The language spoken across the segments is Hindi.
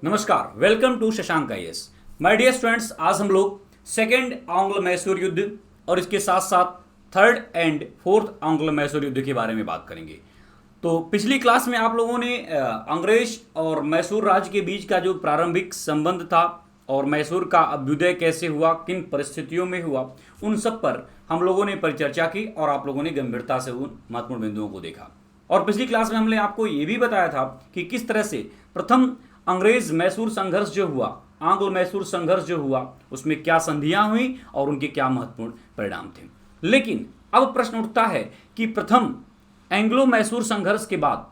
नमस्कार, welcome to Shashank IAS. My dear students, आज हम लोग सेकेंड आंग्लो मैसूर युद्ध और इसके साथ साथ third and fourth Anglo Mysore युद्ध के बारे में बात करेंगे। तो पिछली क्लास में आप लोगों ने अंग्रेज और मैसूर राज्य के बीच का जो प्रारंभिक संबंध था और मैसूर का अभ्युदय कैसे हुआ, किन परिस्थितियों में हुआ, उन सब पर हम लोगों ने परिचर्चा की और आप लोगों ने गंभीरता से उन महत्वपूर्ण बिंदुओं को देखा। और पिछली क्लास में हमने आपको ये भी बताया था कि किस तरह से प्रथम अंग्रेज मैसूर संघर्ष जो हुआ, आंग्ल मैसूर संघर्ष जो हुआ, उसमें क्या संधियां हुई और उनके क्या महत्वपूर्ण परिणाम थे। लेकिन अब प्रश्न उठता है कि प्रथम एंग्लो मैसूर संघर्ष के बाद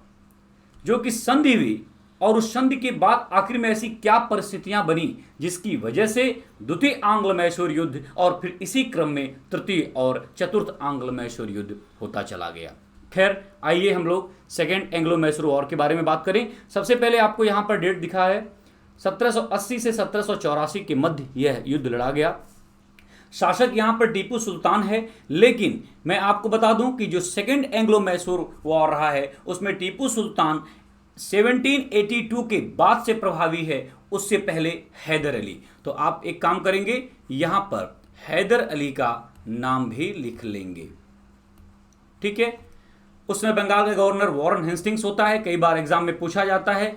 जो कि संधि हुई और उस संधि के बाद आखिर में ऐसी क्या परिस्थितियां बनी जिसकी वजह से द्वितीय आंग्ल मैसूर युद्ध और फिर इसी क्रम में तृतीय और चतुर्थ आंग्ल मैसूर युद्ध होता चला गया। खैर, आइए हम लोग सेकेंड एंग्लो मैसूर वॉर के बारे में बात करें। सबसे पहले आपको यहां पर डेट दिखा है 1780 से 1784 के मध्य यह युद्ध लड़ा गया। शासक यहां पर टीपू सुल्तान है, लेकिन मैं आपको बता दूं कि जो सेकेंड एंग्लो मैसूर वॉर रहा है उसमें टीपू सुल्तान 1782 के बाद से प्रभावी है, उससे पहले हैदर अली। तो आप एक काम करेंगे, यहां पर हैदर अली का नाम भी लिख लेंगे, ठीक है। उसमें बंगाल का गवर्नर वॉरेन हेस्टिंग्स होता है, कई बार एग्जाम में पूछा जाता है।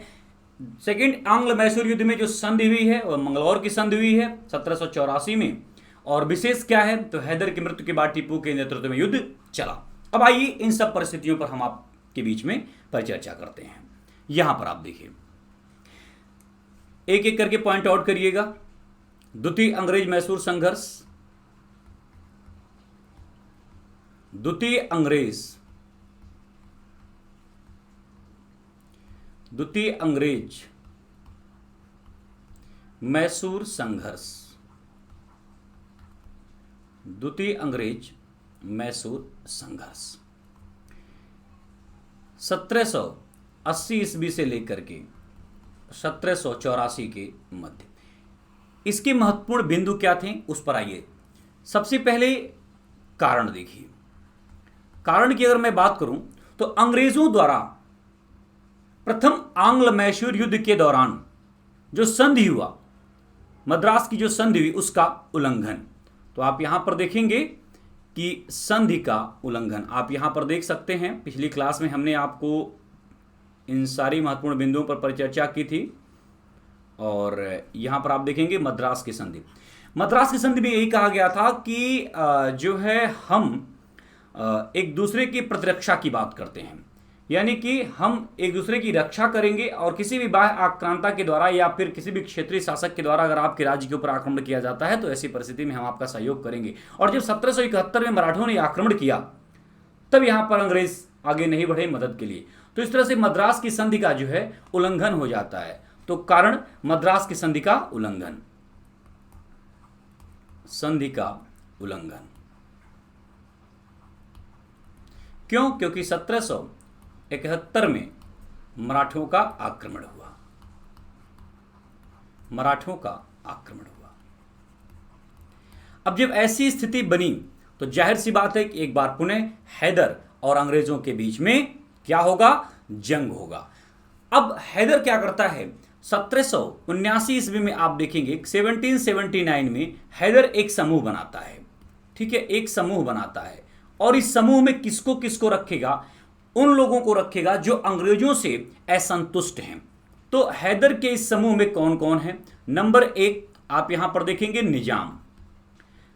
सेकेंड आंग्ल मैसूर युद्ध में जो संधि हुई है वह मंगलौर की संधि हुई है 1784 में, और विशेष क्या है तो हैदर की मृत्यु के बाद टीपू के नेतृत्व में युद्ध चला। अब आइए इन सब परिस्थितियों पर हम आपके बीच में परिचर्चा करते हैं। यहां पर आप देखिए, एक एक करके पॉइंट आउट करिएगा। द्वितीय अंग्रेज मैसूर संघर्ष, द्वितीय अंग्रेज मैसूर संघर्ष, द्वितीय अंग्रेज मैसूर संघर्ष 1780 ईस्वी से लेकर के 1784 के मध्य। इसके महत्वपूर्ण बिंदु क्या थे उस पर आइए। सबसे पहले कारण देखिए। कारण की अगर मैं बात करूं तो अंग्रेजों द्वारा प्रथम आंग्ल मैसूर युद्ध के दौरान जो संधि हुआ, मद्रास की जो संधि हुई, उसका उल्लंघन। तो आप यहां पर देखेंगे कि संधि का उल्लंघन आप यहां पर देख सकते हैं। पिछली क्लास में हमने आपको इन सारी महत्वपूर्ण बिंदुओं पर परिचर्चा की थी और यहां पर आप देखेंगे मद्रास की संधि। मद्रास की संधि में यही कहा गया था कि जो है हम एक दूसरे की प्रतिरक्षा की बात करते हैं, यानी कि हम एक दूसरे की रक्षा करेंगे और किसी भी बाह्य आक्रांता के द्वारा या फिर किसी भी क्षेत्रीय शासक के द्वारा अगर आपके राज्य के ऊपर आक्रमण किया जाता है तो ऐसी परिस्थिति में हम आपका सहयोग करेंगे। और जब 1771 में मराठों ने आक्रमण किया तब यहां पर अंग्रेज आगे नहीं बढ़े मदद के लिए। तो इस तरह से मद्रास की संधि का जो है उल्लंघन हो जाता है। तो कारण मद्रास की संधि का उल्लंघन, संधि का उल्लंघन क्यों? क्योंकि 1771 में मराठों का आक्रमण हुआ, मराठों का आक्रमण हुआ। अब जब ऐसी स्थिति बनी तो जाहिर सी बात है कि एक बार पुनः हैदर और अंग्रेजों के बीच में क्या होगा? जंग होगा। अब हैदर क्या करता है? 1779 ईस्वी में आप देखेंगे 1779 में हैदर एक समूह बनाता है, ठीक है, एक समूह बनाता है। और इस समूह में किसको किसको रखेगा? उन लोगों को रखेगा जो अंग्रेजों से असंतुष्ट हैं। तो हैदर के इस समूह में कौन कौन है? नंबर 1 आप यहां पर देखेंगे निजाम।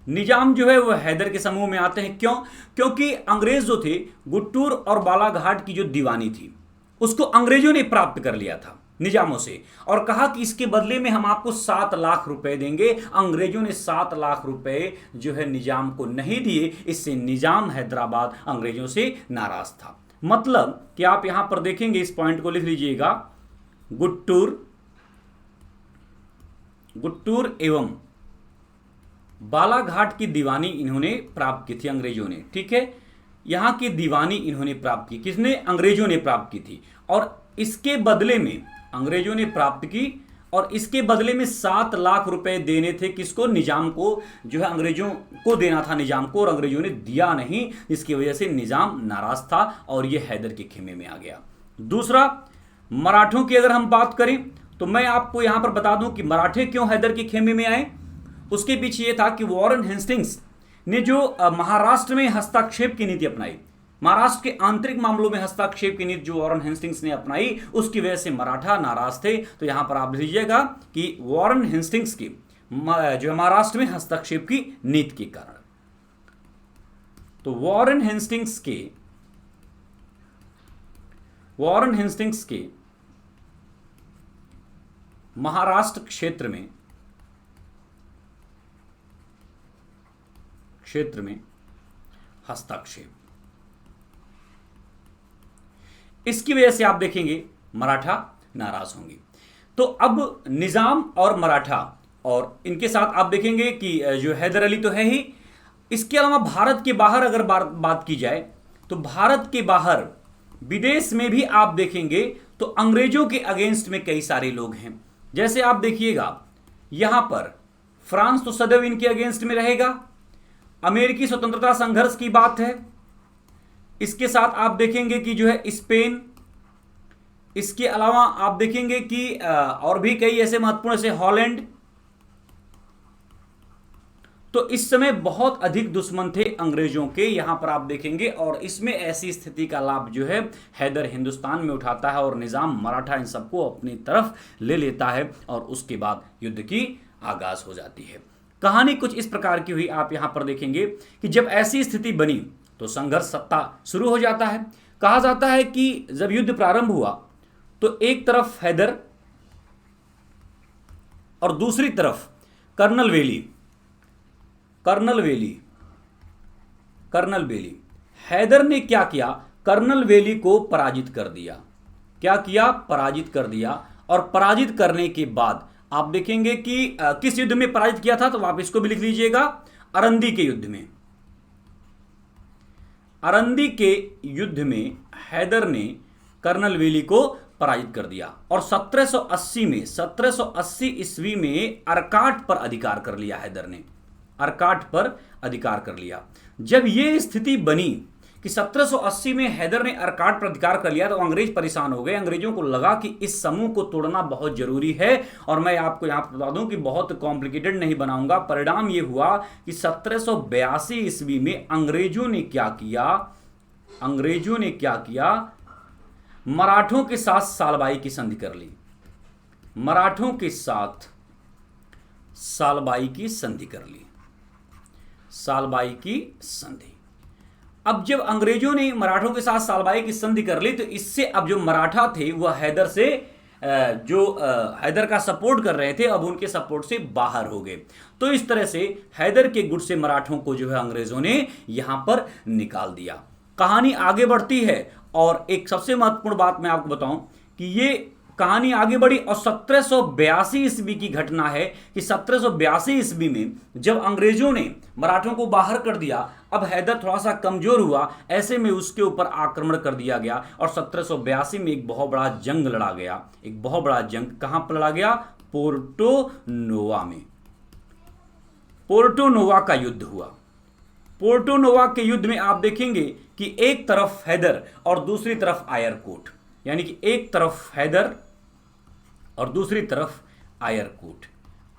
निजाम जो है वह हैदर के समूह में आते हैं। क्यों? क्योंकि अंग्रेज जो थे गुट्टूर और बालाघाट की जो दीवानी थी उसको अंग्रेजों ने प्राप्त कर लिया था निजामों से, और कहा कि इसके बदले में हम आपको 7 लाख रुपए देंगे। अंग्रेजों ने 7 लाख रुपए जो है निजाम को नहीं दिए। इससे निजाम हैदराबाद अंग्रेजों से नाराज था। मतलब कि आप यहां पर देखेंगे, इस पॉइंट को लिख लीजिएगा, गुट्टूर एवं बालाघाट की दीवानी इन्होंने प्राप्त की थी अंग्रेजों ने, ठीक है। यहां की दीवानी इन्होंने प्राप्त की, किसने? अंग्रेजों ने प्राप्त की थी। और इसके बदले में अंग्रेजों ने प्राप्त की और इसके बदले में 7 लाख रुपए देने थे किसको? निजाम को, जो है अंग्रेजों को देना था निजाम को, और अंग्रेजों ने दिया नहीं, इसकी वजह से निजाम नाराज था और यह हैदर के खेमे में आ गया। दूसरा, मराठों की अगर हम बात करें तो मैं आपको यहां पर बता दूं कि मराठे क्यों हैदर के खेमे में आए। उसके पीछे यह था कि वॉरेन हेस्टिंग्स ने जो महाराष्ट्र में हस्तक्षेप की नीति अपनाई, महाराष्ट्र के आंतरिक मामलों में हस्तक्षेप की नीति जो वॉरेन हेस्टिंग्स ने अपनाई, उसकी वजह से मराठा नाराज थे। तो यहां पर आप लीजिएगा कि वॉरेन हेस्टिंग्स की जो महाराष्ट्र में हस्तक्षेप की नीति के कारण। तो वॉरेन हेस्टिंग्स के महाराष्ट्र क्षेत्र में हस्तक्षेप, इसकी वजह से आप देखेंगे मराठा नाराज होंगे। तो अब निजाम और मराठा, और इनके साथ आप देखेंगे कि जो हैदर अली तो है ही, इसके अलावा भारत के बाहर अगर बात की जाए तो भारत के बाहर विदेश में भी आप देखेंगे तो अंग्रेजों के अगेंस्ट में कई सारे लोग हैं। जैसे आप देखिएगा यहां पर फ्रांस तो सदैव इनके अगेंस्ट में रहेगा, अमेरिकी स्वतंत्रता संघर्ष की बात है। इसके साथ आप देखेंगे कि जो है स्पेन, इसके अलावा आप देखेंगे कि और भी कई ऐसे महत्वपूर्ण से हॉलैंड। तो इस समय बहुत अधिक दुश्मन थे अंग्रेजों के, यहां पर आप देखेंगे। और इसमें ऐसी स्थिति का लाभ जो है हैदर हिंदुस्तान में उठाता है और निजाम मराठा इन सबको अपनी तरफ ले लेता है और उसके बाद युद्ध की आगाज हो जाती है। कहानी कुछ इस प्रकार की हुई। आप यहां पर देखेंगे कि जब ऐसी स्थिति बनी तो संघर्ष सत्ता शुरू हो जाता है। कहा जाता है कि जब युद्ध प्रारंभ हुआ तो एक तरफ हैदर और दूसरी तरफ कर्नल वेली। हैदर ने क्या किया, कर्नल वेली को पराजित कर दिया। क्या किया, पराजित कर दिया। और पराजित करने के बाद आप देखेंगे कि किस युद्ध में पराजित किया था, तो आप इसको भी लिख लीजिएगा, अरंदी के युद्ध में। अरंदी के युद्ध में हैदर ने कर्नल वेली को पराजित कर दिया और 1780 ईस्वी में अर्काट पर अधिकार कर लिया। हैदर ने अर्काट पर अधिकार कर लिया। जब यह स्थिति बनी कि 1780 में हैदर ने अर्काट पर अधिकार कर लिया तो अंग्रेज परेशान हो गए। अंग्रेजों को लगा कि इस समूह को तोड़ना बहुत जरूरी है। और मैं आपको यहां पर बता दूं कि बहुत कॉम्प्लिकेटेड नहीं बनाऊंगा। परिणाम यह हुआ कि 1782 ईस्वी में अंग्रेजों ने क्या किया, मराठों के साथ सालबाई की संधि कर ली। मराठों के साथ सालबाई की संधि कर ली। सालबाई की संधि। अब जब अंग्रेजों ने मराठों के साथ सालबाई की संधि कर ली तो इससे अब जो मराठा थे वह हैदर से हैदर का सपोर्ट कर रहे थे, अब उनके सपोर्ट से बाहर हो गए। तो इस तरह से हैदर के गुट से मराठों को जो है अंग्रेजों ने यहां पर निकाल दिया। कहानी आगे बढ़ती है और एक सबसे महत्वपूर्ण बात मैं आपको बताऊं कि ये कहानी आगे बढ़ी और 1782 ईस्वी की घटना है कि 1782 ईस्वी में जब अंग्रेजों ने मराठों को बाहर कर दिया, अब हैदर थोड़ा सा कमजोर हुआ, ऐसे में उसके ऊपर आक्रमण कर दिया गया और 1782 में एक बहुत बड़ा जंग लड़ा गया। एक बहुत बड़ा जंग कहां पर लड़ा गया, पोर्टो नोवा में। पोर्टो नोवा का युद्ध हुआ। पोर्टो नोवा के युद्ध में आप देखेंगे कि एक तरफ हैदर और दूसरी तरफ आयरकोट, यानी कि एक तरफ हैदर और दूसरी तरफ आयरकूट।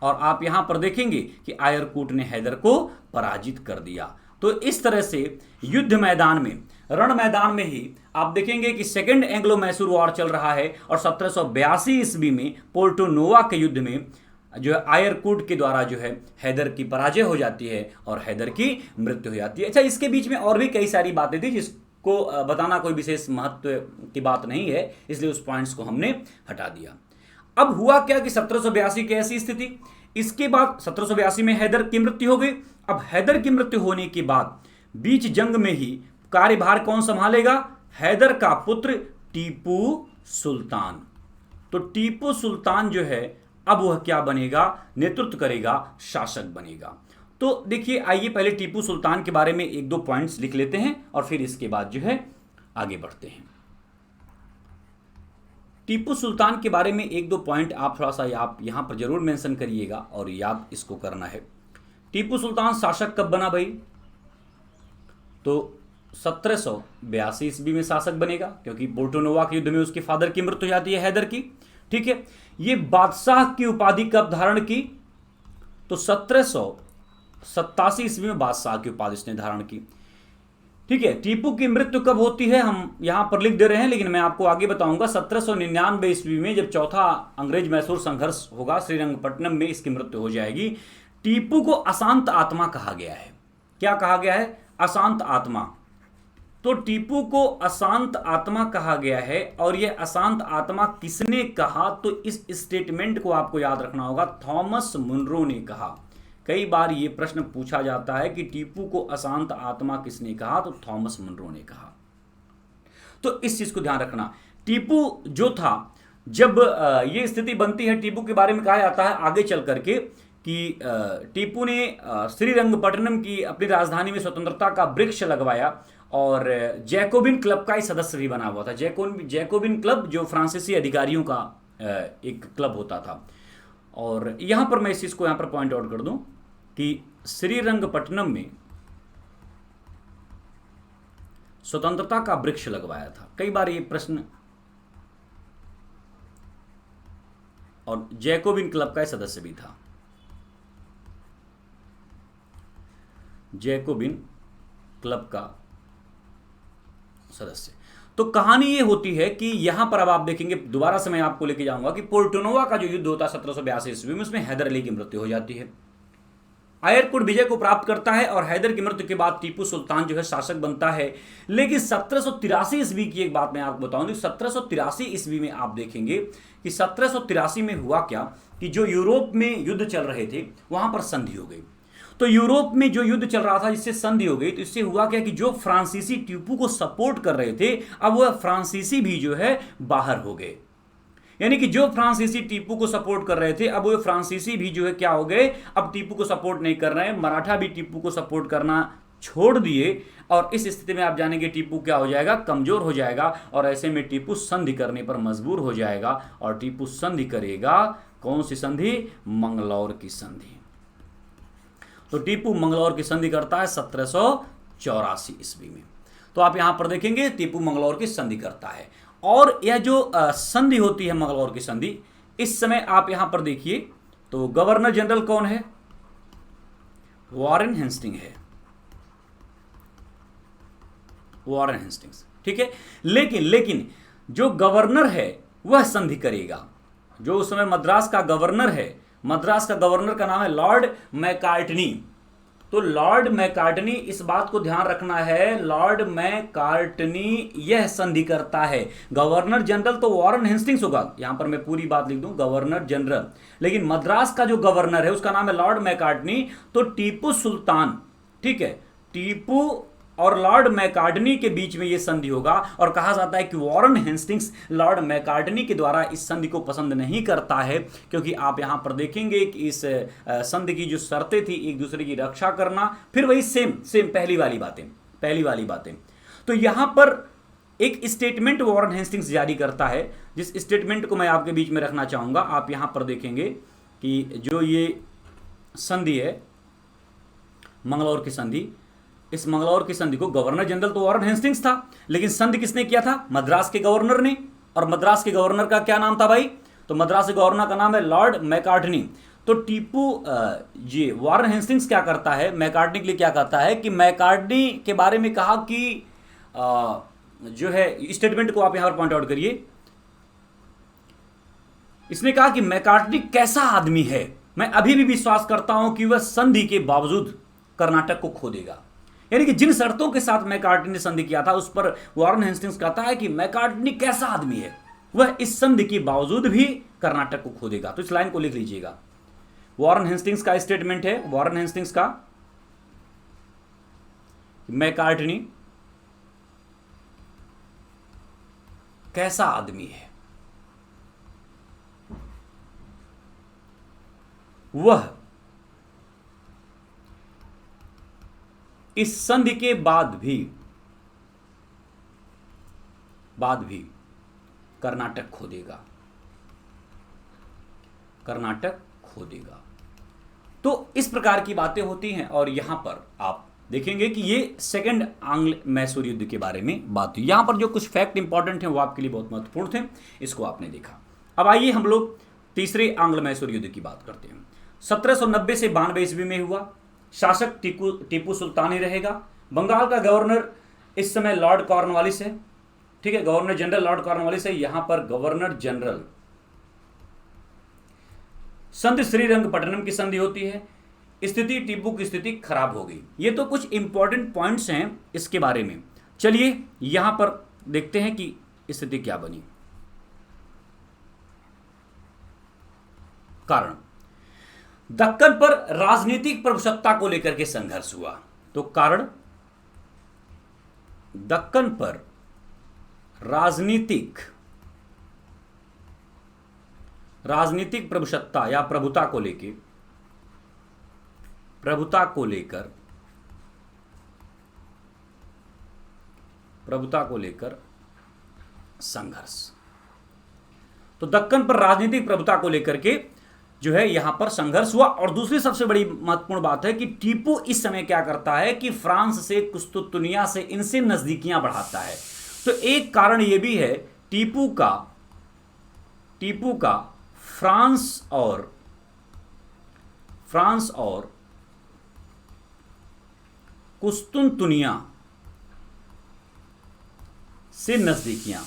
और आप यहां पर देखेंगे कि आयरकूट ने हैदर को पराजित कर दिया। तो इस तरह से युद्ध मैदान में, रण मैदान में ही आप देखेंगे कि सेकेंड एंग्लो मैसूर वॉर चल रहा है और 1782 ईस्वी में पोर्टो नोवा के युद्ध में जो है आयरकूट के द्वारा जो है हैदर की पराजय हो जाती है और हैदर की मृत्यु हो जाती है। अच्छा, इसके बीच में और भी कई सारी बातें थी जिसको बताना कोई विशेष महत्व की बात नहीं है, इसलिए उस पॉइंट्स को हमने हटा दिया। अब हुआ क्या कि 1782 की ऐसी स्थिति, इसके बाद 1782 में हैदर की मृत्यु हो गई। अब हैदर की मृत्यु होने के बाद बीच जंग में ही कार्यभार कौन संभालेगा, हैदर का पुत्र टीपू सुल्तान। तो टीपू सुल्तान जो है अब वह क्या बनेगा, नेतृत्व करेगा, शासक बनेगा। तो देखिए, आइए पहले टीपू सुल्तान के बारे में एक दो पॉइंट्स लिख लेते हैं और फिर इसके बाद जो है आगे बढ़ते हैं। टीपू सुल्तान के बारे में एक दो पॉइंट आप थोड़ा सा आप यहां पर जरूर मेंशन करिएगा और याद इसको करना है। टीपू सुल्तान शासक कब बना भाई, तो 1782 ईस्वी में शासक बनेगा, क्योंकि पोर्टो नोवा के युद्ध में उसके फादर की मृत्यु हो जाती है हैदर की। ठीक है, ये बादशाह की उपाधि कब धारण की? तो 1787 ईस्वी में बादशाह की उपाधि इसने धारण की। ठीक है, टीपू की मृत्यु कब होती है हम यहां पर लिख दे रहे हैं, लेकिन मैं आपको आगे बताऊंगा। 1799 ईस्वी में जब चौथा अंग्रेज मैसूर संघर्ष होगा श्रीरंगपट्टनम में, इसकी मृत्यु हो जाएगी। टीपू को अशांत आत्मा कहा गया है। क्या कहा गया है? अशांत आत्मा। तो टीपू को अशांत आत्मा कहा गया है, और यह अशांत आत्मा किसने कहा? तो इस स्टेटमेंट को आपको याद रखना होगा, थॉमस मुनरो ने कहा। कई बार यह प्रश्न पूछा जाता है कि टीपू को अशांत आत्मा किसने कहा? तो थॉमस मुनरो ने कहा। तो इस चीज को ध्यान रखना। टीपू जो था, जब यह स्थिति बनती है, टीपू के बारे में कहा जाता है आगे चल करके कि टीपू ने श्रीरंगपट्टनम की अपनी राजधानी में स्वतंत्रता का वृक्ष लगवाया, और जैकोबिन क्लब का ही सदस्य भी बना हुआ था। जैकोबिन क्लब जो फ्रांसीसी अधिकारियों का एक क्लब होता था। और यहां पर मैं इस चीज को यहां पर पॉइंट आउट कर दूं कि श्रीरंगपट्टनम में स्वतंत्रता का वृक्ष लगवाया था। कई बार ये प्रश्न, और जैकोबिन क्लब का सदस्य भी था, जैकोबिन क्लब का सदस्य। तो कहानी ये होती है कि यहां पर अब आप देखेंगे, दोबारा से मैं आपको लेके जाऊंगा कि पोर्टोनोवा का जो युद्ध होता है 1782 ईस्वी में, उसमें हैदर अली की मृत्यु हो जाती है। आयरकुट विजय को प्राप्त करता है, और हैदर की मृत्यु के बाद टीपू सुल्तान जो है शासक बनता है। लेकिन 1783 ईस्वी की एक बात मैं आपको बताऊं, 1783 ईस्वी में आप देखेंगे कि 1783 में हुआ क्या कि जो यूरोप में युद्ध चल रहे थे वहां पर संधि हो गई। तो यूरोप में जो युद्ध चल रहा था जिससे संधि हो गई, तो इससे हुआ क्या कि जो फ्रांसीसी टीपू को सपोर्ट कर रहे थे, अब वह फ्रांसीसी भी जो है बाहर हो गए। यानी कि जो फ्रांसीसी टीपू को सपोर्ट कर रहे थे, अब वो फ्रांसीसी भी जो है क्या हो गए, अब टीपू को सपोर्ट नहीं कर रहे हैं। मराठा भी टीपू को सपोर्ट करना छोड़ दिए, और इस स्थिति में आप जानेंगे टीपू क्या हो जाएगा, कमजोर हो जाएगा, और ऐसे में टीपू संधि करने पर मजबूर हो जाएगा। और टीपू संधि करेगा, कौन सी संधि? मंगलौर की संधि। तो टीपू मंगलौर की संधि करता है 1784 ईस्वी में। तो आप यहां पर देखेंगे टीपू मंगलौर की संधि करता है। और यह जो संधि होती है मंगलौर की संधि, इस समय आप यहां पर देखिए तो गवर्नर जनरल कौन है? वॉरेन हेस्टिंग है, वॉरेन हेस्टिंग्स। ठीक है, लेकिन जो गवर्नर है वह संधि करेगा। जो उस समय मद्रास का गवर्नर है, मद्रास का गवर्नर का नाम है लॉर्ड मैकार्टनी। तो लॉर्ड मैकार्टनी, इस बात को ध्यान रखना है, लॉर्ड मैकार्टनी यह संधि करता है। गवर्नर जनरल तो वॉरेन हेस्टिंग्स होगा, यहां पर मैं पूरी बात लिख दूं, गवर्नर जनरल। लेकिन मद्रास का जो गवर्नर है उसका नाम है लॉर्ड मैकार्टनी। तो टीपू सुल्तान, ठीक है, टीपू और लॉर्ड मैकार्टनी के बीच में यह संधि होगा। और कहा जाता है कि वॉरेन हेस्टिंग्स लॉर्ड मैकार्टनी के द्वारा इस संधि को पसंद नहीं करता है, क्योंकि आप यहां पर देखेंगे कि इस संधि की जो शर्तें थी, एक दूसरे की रक्षा करना, फिर वही सेम पहली वाली बातें। तो यहां पर एक स्टेटमेंट वॉरेन हेस्टिंग्स जारी करता है, जिस स्टेटमेंट को मैं आपके बीच में रखना चाहूंगा। आप यहां पर देखेंगे कि जो ये संधि है मंगलौर की संधि, इस मंगलौर की संधि को गवर्नर जनरल तो वॉरेन हेस्टिंग्स था, लेकिन संधि किसने किया था? मद्रास के गवर्नर ने। और मद्रास के गवर्नर का क्या नाम था भाई? तो मद्रास के गवर्नर का नाम है लॉर्ड मैकार्टनी। तो टीपू जी वॉरेन हेस्टिंग्स क्या करता है, मैकार्टनी के लिए क्या कहता है कि मैकार्टनी के बारे में कहा कि जो है, स्टेटमेंट को आप यहां पर पॉइंट आउट करिए। इसने कहा कि मैकार्टनी कैसा आदमी है, मैं अभी भी विश्वास करता हूं कि वह संधि के बावजूद कर्नाटक को खो देगा। यानी कि जिन शर्तों के साथ मैकार्टनी ने संधि किया था, उस पर वॉरेन हेस्टिंग्स कहता है कि मैकार्टनी कैसा आदमी है, वह इस संधि के बावजूद भी कर्नाटक को खो देगा। तो इस लाइन को लिख लीजिएगा, वॉरेन हेस्टिंग्स का स्टेटमेंट है, वॉरेन हेस्टिंग्स का, मैकार्टनी कैसा आदमी है, वह इस संधि के बाद भी कर्नाटक खो देगा, कर्नाटक खो देगा। तो इस प्रकार की बातें होती हैं। और यहां पर आप देखेंगे कि ये सेकंड आंग्ल मैसूर युद्ध के बारे में बात हुई। यहां पर जो कुछ फैक्ट इंपॉर्टेंट हैं वो आपके लिए बहुत महत्वपूर्ण थे, इसको आपने देखा। अब आइए हम लोग तीसरे आंग्ल मैसूर युद्ध की बात करते हैं। 1790 से 92 ईस्वी में हुआ। शासक टीपू सुल्तान ही रहेगा। बंगाल का गवर्नर इस समय लॉर्ड कॉर्नवालिस है। ठीक है, गवर्नर जनरल लॉर्ड कॉर्नवालिस है। यहां पर गवर्नर जनरल संधि श्रीरंगपट्टनम की संधि होती है। स्थिति टीपू की स्थिति खराब हो गई। ये तो कुछ इंपॉर्टेंट पॉइंट्स हैं इसके बारे में। चलिए यहां पर देखते हैं कि स्थिति क्या बनी। कारण, दक्कन पर राजनीतिक प्रभुसत्ता को लेकर के संघर्ष हुआ। तो कारण, दक्कन पर राजनीतिक प्रभुसत्ता या प्रभुता को लेकर संघर्ष। तो दक्कन पर राजनीतिक प्रभुता को लेकर के जो है यहां पर संघर्ष हुआ। और दूसरी सबसे बड़ी महत्वपूर्ण बात है कि टीपू इस समय क्या करता है कि फ्रांस से, कुस्तुतुनिया से, इनसे नजदीकियां बढ़ाता है। तो एक कारण यह भी है टीपू का फ्रांस और कुस्तुतुनिया से नजदीकियां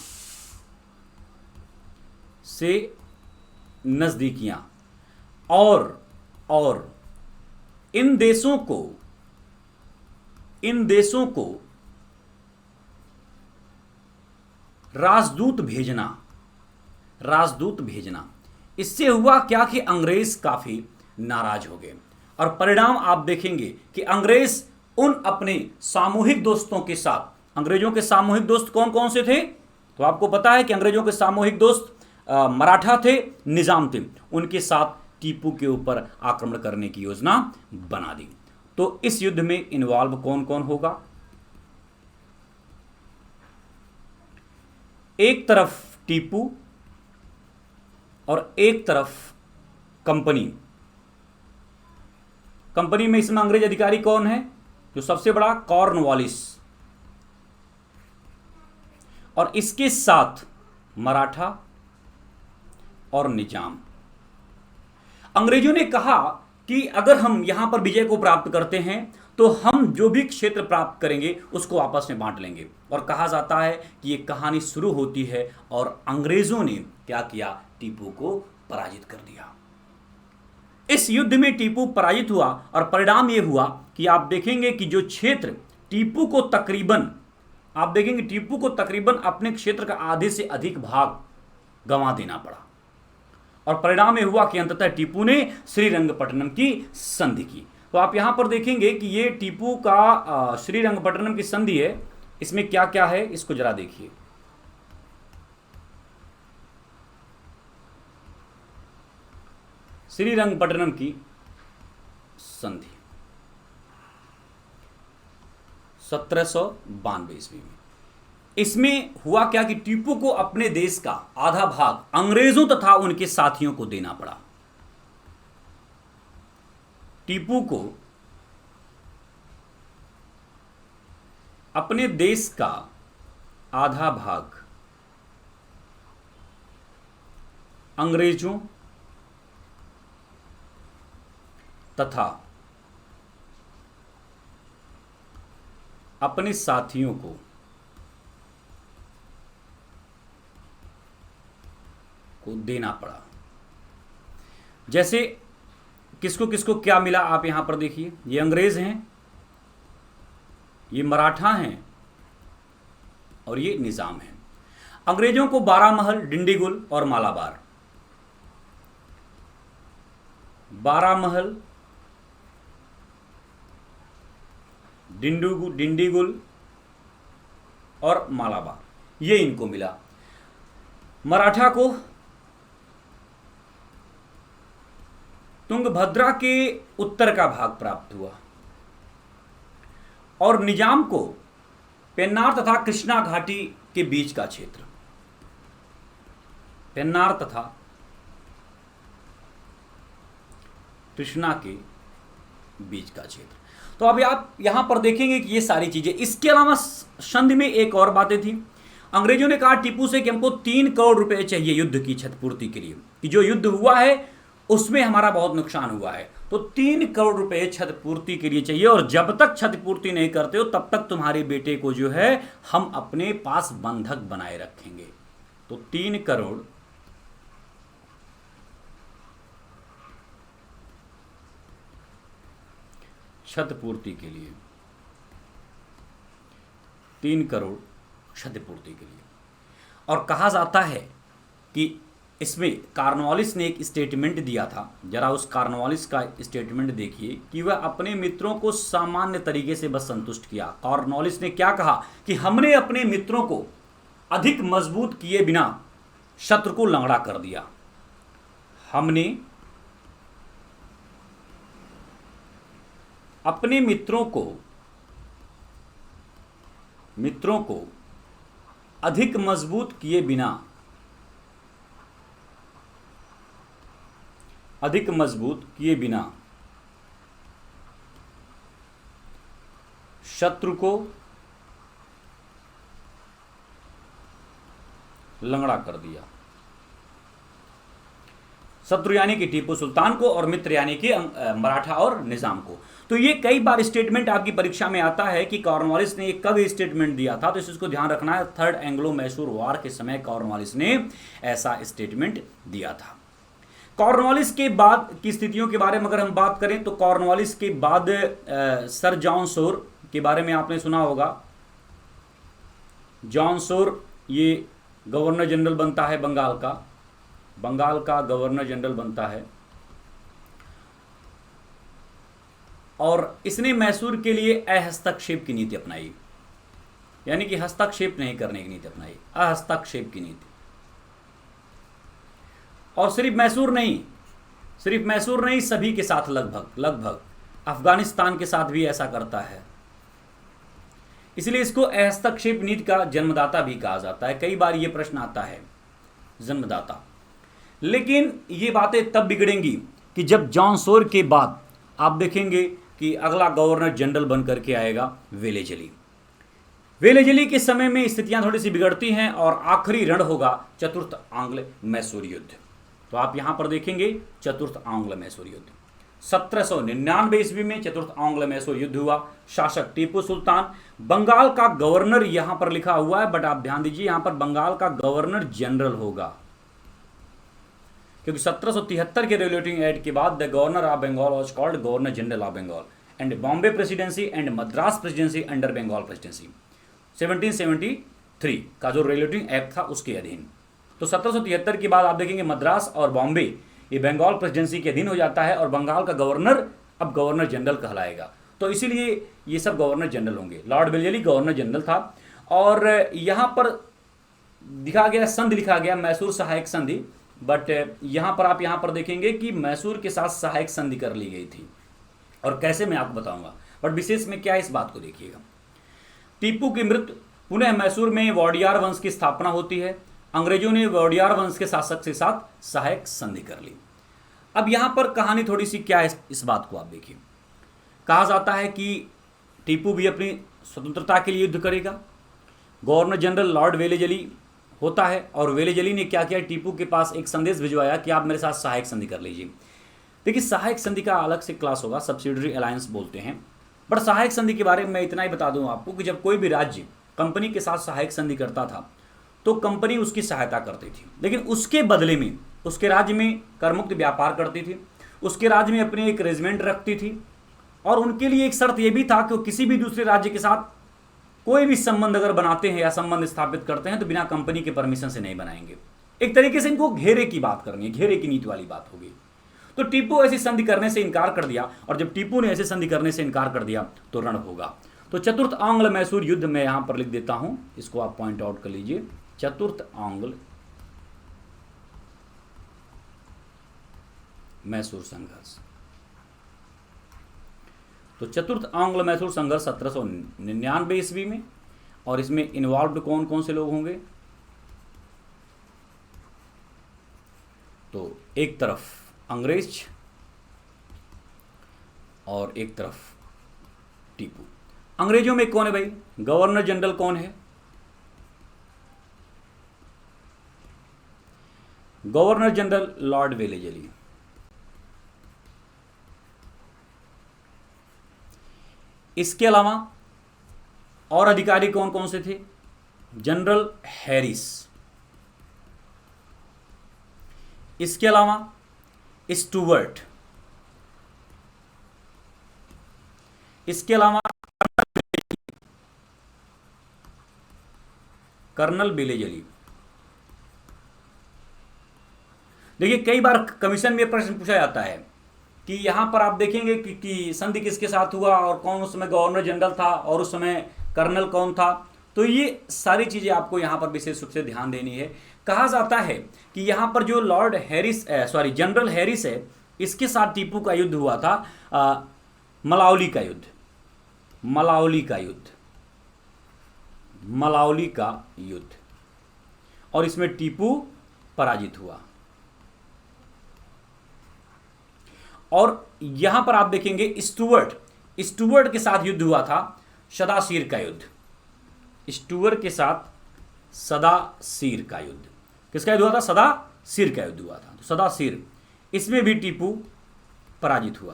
और इन देशों को राजदूत भेजना। इससे हुआ क्या कि अंग्रेज काफी नाराज हो गए। और परिणाम आप देखेंगे कि अंग्रेज उन अपने सामूहिक दोस्तों के साथ, अंग्रेजों के सामूहिक दोस्त कौन कौन से थे? तो आपको पता है कि अंग्रेजों के सामूहिक दोस्त मराठा थे, निजाम थे। उनके साथ टीपू के ऊपर आक्रमण करने की योजना बना दी। तो इस युद्ध में इन्वॉल्व कौन कौन होगा? एक तरफ टीपू और एक तरफ कंपनी में इसमें अंग्रेज अधिकारी कौन है? जो सबसे बड़ा कॉर्नवालिस, और इसके साथ मराठा और निजाम। अंग्रेजों ने कहा कि अगर हम यहां पर विजय को प्राप्त करते हैं तो हम जो भी क्षेत्र प्राप्त करेंगे उसको आपस में बांट लेंगे। और कहा जाता है कि ये कहानी शुरू होती है और अंग्रेजों ने क्या किया? टीपू को पराजित कर दिया। इस युद्ध में टीपू पराजित हुआ और परिणाम यह हुआ कि आप देखेंगे कि जो क्षेत्र टीपू को तकरीबन अपने क्षेत्र का आधे से अधिक भाग गंवा देना पड़ा। और परिणाम यह हुआ कि अंततः टीपू ने श्रीरंगपट्टनम की संधि की। तो आप यहां पर देखेंगे कि ये टीपू का श्रीरंगपट्टनम की संधि है। इसमें क्या क्या है इसको जरा देखिए। श्रीरंगपट्टनम की संधि 1792 ईस्वी में। इसमें हुआ क्या कि टीपू को अपने देश का आधा भाग अंग्रेजों तथा उनके साथियों को देना पड़ा। टीपू को अपने देश का आधा भाग अंग्रेजों तथा अपने साथियों को देना पड़ा। जैसे किसको किसको क्या मिला आप यहां पर देखिए। ये अंग्रेज हैं, ये मराठा हैं और ये निजाम हैं। अंग्रेजों को बारामहल, डिंडीगुल और मालाबार, बारामहल, डिंडीगुल और मालाबार, ये इनको मिला। मराठा को तुंगभद्रा के उत्तर का भाग प्राप्त हुआ और निजाम को पेन्नार तथा कृष्णा घाटी के बीच का क्षेत्र, पेन्नार तथा कृष्णा के बीच का क्षेत्र। तो अभी आप यहां पर देखेंगे कि ये सारी चीजें, इसके अलावा संधि में एक और बातें थी। अंग्रेजों ने कहा टीपू से कि हमको 3 करोड़ रुपए चाहिए युद्ध की क्षतिपूर्ति के लिए, कि जो युद्ध हुआ है उसमें हमारा बहुत नुकसान हुआ है, तो 3 करोड़ रुपए क्षतिपूर्ति के लिए चाहिए, और जब तक क्षतिपूर्ति नहीं करते हो तब तक तुम्हारे बेटे को जो है हम अपने पास बंधक बनाए रखेंगे। तो 3 करोड़ क्षतिपूर्ति के लिए, 3 करोड़ क्षतिपूर्ति के लिए। और कहा जाता है कि इसमें कॉर्नवालिस ने एक स्टेटमेंट दिया था, जरा उस कॉर्नवालिस का स्टेटमेंट देखिए कि वह अपने मित्रों को सामान्य तरीके से बस संतुष्ट किया। कॉर्नवालिस ने क्या कहा कि हमने अपने मित्रों को अधिक मजबूत किए बिना शत्रु को लंगड़ा कर दिया। हमने अपने मित्रों को अधिक मजबूत किए बिना शत्रु को लंगड़ा कर दिया। शत्रु यानी कि टीपू सुल्तान को, और मित्र यानी कि मराठा और निजाम को। तो ये कई बार स्टेटमेंट आपकी परीक्षा में आता है कि कॉर्नवालिस ने कब स्टेटमेंट दिया था, तो इसको ध्यान रखना है। थर्ड एंग्लो मैसूर वॉर के समय कॉर्नवालिस ने ऐसा स्टेटमेंट दिया था। कॉर्नवालिस के बाद की स्थितियों के बारे में अगर हम बात करें तो कॉर्नवालिस के बाद सर जॉन सोर के बारे में आपने सुना होगा। जॉन सोर ये गवर्नर जनरल बनता है बंगाल का गवर्नर जनरल बनता है, और इसने मैसूर के लिए अहस्तक्षेप की नीति अपनाई, यानी कि हस्तक्षेप नहीं करने की नीति अपनाई, अहस्तक्षेप की नीति। और सिर्फ मैसूर नहीं, सभी के साथ लगभग अफगानिस्तान के साथ भी ऐसा करता है। इसलिए इसको हस्तक्षेप नीति का जन्मदाता भी कहा जाता है। कई बार ये प्रश्न आता है, जन्मदाता। लेकिन ये बातें तब बिगड़ेंगी कि जब जॉन सोर के बाद आप देखेंगे कि अगला गवर्नर जनरल बनकर के आएगा वेलेजली के समय में स्थितियां थोड़ी सी बिगड़ती हैं, और आखिरी रण होगा चतुर्थ आंग्ल मैसूर युद्ध। तो आप यहां पर देखेंगे चतुर्थ आंग्ल मैसूर युद्ध 1799 ईस्वी में चतुर्थ आंग्ल मैसूर युद्ध हुआ। शासक टीपू सुल्तान, बंगाल का गवर्नर यहां पर लिखा हुआ है, बट आप ध्यान दीजिए यहां पर बंगाल का गवर्नर जनरल होगा, क्योंकि 1773 के रेगुलेटिंग एक्ट के बाद the governor of Bengal was called governor general of Bengal and Bombay presidency and Madras presidency under Bengal presidency. 1773 का जो रेगुलेटिंग एक्ट था उसके अधीन। तो 1773 के बाद आप देखेंगे मद्रास और बॉम्बे ये बंगाल प्रेसिडेंसी के अधीन हो जाता है, और बंगाल का गवर्नर अब गवर्नर जनरल कहलाएगा। तो इसीलिए ये सब गवर्नर जनरल होंगे। लॉर्ड वेलेजली गवर्नर जनरल था, और यहाँ पर दिखा गया संधि, लिखा गया मैसूर सहायक संधि, बट यहाँ पर आप यहाँ पर देखेंगे कि मैसूर के साथ सहायक संधि कर ली गई थी, और कैसे मैं आपको बताऊंगा। बट विशेष में क्या है इस बात को देखिएगा। टीपू की मृत्यु, पुनः मैसूर में वोडियार वंश की स्थापना होती है। अंग्रेजों ने वोडियार वंश के शासक के साथ सहायक संधि कर ली। अब यहाँ पर कहानी थोड़ी सी क्या है इस बात को आप देखिए। कहा जाता है कि टीपू भी अपनी स्वतंत्रता के लिए युद्ध करेगा। गवर्नर जनरल लॉर्ड वेलेजली होता है, और वेलेजली ने क्या किया, टीपू के पास एक संदेश भिजवाया कि आप मेरे साथ सहायक संधि कर लीजिए। देखिए सहायक संधि का अलग से क्लास होगा, सब्सिडरी अलायंस बोलते हैं। बट सहायक संधि के बारे में मैं इतना ही बता दूं आपको कि जब कोई भी राज्य कंपनी के साथ सहायक संधि करता था तो कंपनी उसकी सहायता करती थी, लेकिन उसके बदले में उसके राज्य में करमुक्त व्यापार करती थी, उसके राज्य में अपनी एक रेजिमेंट रखती थी, और उनके लिए एक शर्त यह भी था कि वो किसी भी दूसरे राज्य के साथ कोई भी संबंध अगर बनाते हैं या संबंध स्थापित करते हैं तो बिना कंपनी के परमिशन से नहीं बनाएंगे। एक तरीके से इनको घेरे की बात करनी है, घेरे की नीति वाली बात होगी। तो टीपू ऐसी संधि करने से इनकार कर दिया, और जब टीपू ने ऐसी संधि करने से इनकार कर दिया तो रण होगा। तो चतुर्थ आंग्ल मैसूर युद्ध में यहां पर लिख देता हूं, इसको आप पॉइंट आउट कर लीजिए। चतुर्थ आंग्ल मैसूर संघर्ष। तो चतुर्थ आंग्ल मैसूर संघर्ष 1799 ईस्वी में, और इसमें इन्वॉल्व्ड कौन कौन से लोग होंगे, तो एक तरफ अंग्रेज और एक तरफ टीपू। अंग्रेजों में कौन है भाई, गवर्नर जनरल कौन है, गवर्नर जनरल लॉर्ड वेलेजली। इसके अलावा और अधिकारी कौन कौन से थे? General Harris. इसके अलावा स्टुवर्ट। इसके अलावा कर्नल बेलेजली। देखिए कई बार कमीशन में प्रश्न पूछा जाता है कि यहां पर आप देखेंगे कि संधि किसके साथ हुआ और कौन उस समय गवर्नर जनरल था और उस समय कर्नल कौन था। तो ये सारी चीजें आपको यहां पर विशेष रूप से ध्यान देनी है। कहा जाता है कि यहां पर जो लॉर्ड हैरिस जनरल हैरिस है, इसके साथ टीपू का युद्ध हुआ था, मलाउली का युद्ध। मलाउली का युद्ध, मलाउली का युद्ध, और इसमें टीपू पराजित हुआ। और यहां पर आप देखेंगे स्टुवर्ट के साथ युद्ध हुआ था, सदासीर का युद्ध। स्टुवर्ट के साथ सदासीर का युद्ध। किसका युद्ध हुआ था? सदासीर का युद्ध हुआ था। तो सदासीर, इसमें भी टीपू पराजित हुआ।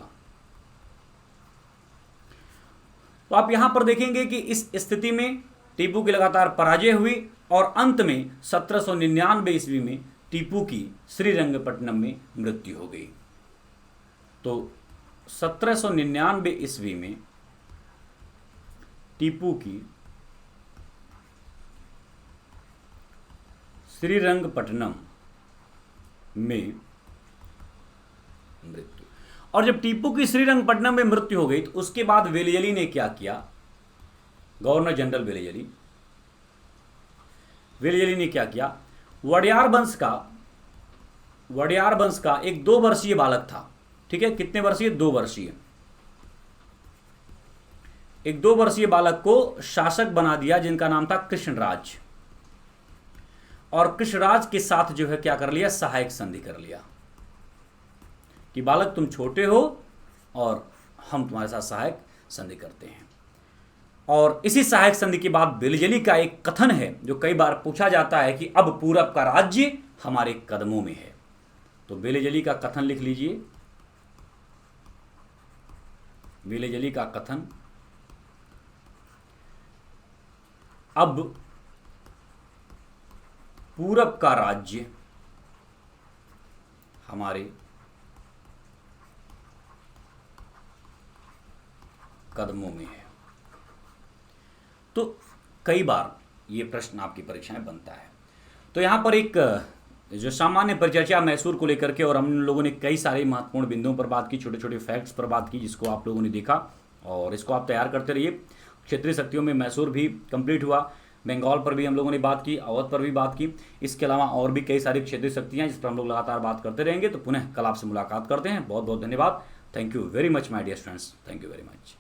तो आप यहां पर देखेंगे कि इस स्थिति में टीपू की लगातार पराजय हुई और अंत में 1799 ईस्वी में टीपू की श्रीरंगपट्टनम में मृत्यु हो गई। तो 1799 ईस्वी में टीपू की श्रीरंगपट्टनम में मृत्यु। और जब टीपू की श्रीरंगपट्टनम में मृत्यु हो गई तो उसके बाद वेलिजली ने क्या किया? गवर्नर जनरल वेलिजली ने क्या किया? वडियार वंश का एक 2 वर्षीय बालक था। ठीक है, कितने वर्षीय? 2 वर्षीय। एक 2 वर्षीय बालक को शासक बना दिया जिनका नाम था कृष्णराज। और कृष्णराज के साथ जो है क्या कर लिया? सहायक संधि कर लिया कि बालक तुम छोटे हो और हम तुम्हारे साथ सहायक संधि करते हैं। और इसी सहायक संधि के बाद वेलिजली का एक कथन है जो कई बार पूछा जाता है कि अब पूरब का राज्य हमारे कदमों में है। तो वेलिजली का कथन लिख लीजिए। वेलिजली का कथन, अब पूरब का राज्य हमारे कदमों में है। तो कई बार ये प्रश्न आपकी परीक्षा में बनता है। तो यहां पर एक जो सामान्य परिचर्चा मैसूर को लेकर के, और हम लोगों ने कई सारे महत्वपूर्ण बिंदुओं पर बात की, छोटे छोटे फैक्ट्स पर बात की, जिसको आप लोगों ने देखा और इसको आप तैयार करते रहिए। क्षेत्रीय शक्तियों में मैसूर भी कंप्लीट हुआ, बंगाल पर भी हम लोगों ने बात की, अवध पर भी बात की। इसके अलावा और भी कई सारी क्षेत्रीय शक्तियाँ जिस पर हम लोग लगातार बात करते रहेंगे। तो पुनः कल आपसे मुलाकात करते हैं। बहुत बहुत धन्यवाद। Thank you very much my dear students, thank you very much.